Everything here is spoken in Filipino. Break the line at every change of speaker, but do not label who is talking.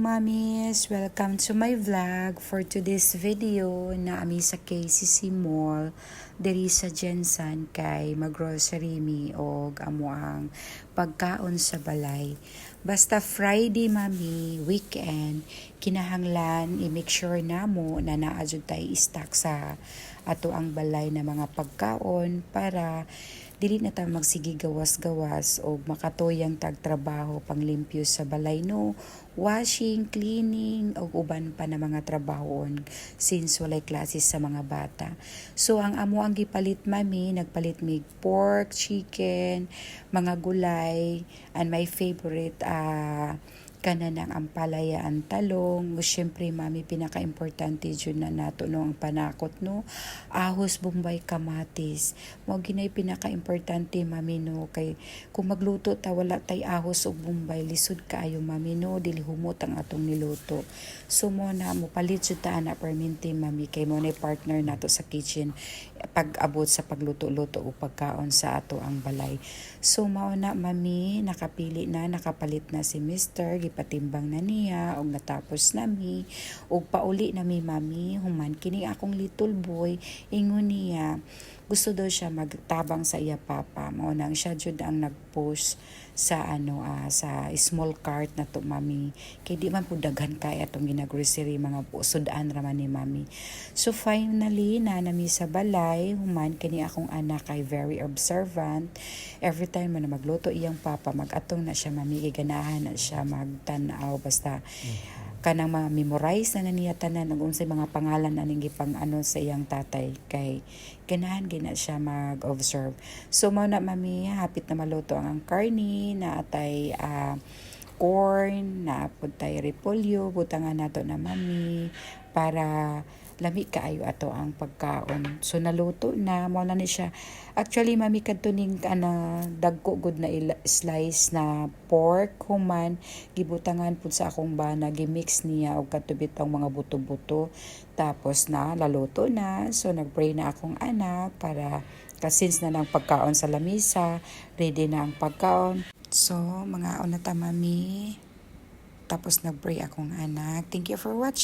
Mamis! Welcome to my vlog. For today's video, naami sa KCC Mall diri sa Jensen kay maggrocery mi og amo ang pagkaon sa balay. Basta Friday mami, weekend, kinahanglan i-make sure namo na naadjud tay stock sa ato ang balay na mga pagkaon para dili na ta magsigi gawas-gawas o makatoyang tagtrabaho panglimpyo sa balay no, washing, cleaning o uban pa na mga trabahon since walay classes sa mga bata. So ang amo ang gipalit mami, nagpalit mig pork, chicken, mga gulay, and my favorite kanang ampalaya ang talong. Siyempre mami, pinaka-importante dyan na nato no ang panakot no, ahos, bombay, kamatis. Mao ginay pinaka-importante mami no, kay kung magluto ta wala tay ahos o bombay, lisod kaayo mami no, dili humot ang atong niluto. So mo na mo palit jud ta na perminti mami, kay mo na partner nato sa kitchen pag-abot sa pagluto-luto o pagkaon sa ato ang balay. So mao na mami, nakapili na, nakapalit na si Mr. Gipatimbang na niya og natapos nami og pauli nami mami, human kini akong little boy ingon niya gusto daw siya magtabang sa iya papa. Mao nang siya jud ang nag-post sa sa small cart na to mami, kay di man pud daghan kay atong ginagrocery, mga sudan ra man ni mami. So finally na nami sa balay, human kini akong anak kay very observant. Every time man na magluto iyang papa, magatong na siya mami, kay ganahan na siya magtan-aw basta kanang ma-memorize na niya tanan ug unsay mga pangalan aning gipang sa iyang tatay, kay ganahan gina siya mag-observe. So mao na mami, hapit na maluto ang karni na atay corn, na pud tay repolyo, butangan nato na mami para lami kaayo ato ang pagkaon. So naluto na, mo na ni siya. Actually mami, kadto ning dagko gud na slice na pork human gibutangan pud sa akong bana, gimix niya og katubit ang mga buto-buto, tapos na laluto na. So nagpray na akong anak para since na lang pagkaon sa lamisa, ready na ang pagkaon. So mga una ta mami, tapos nagpray akong anak. Thank you for watching.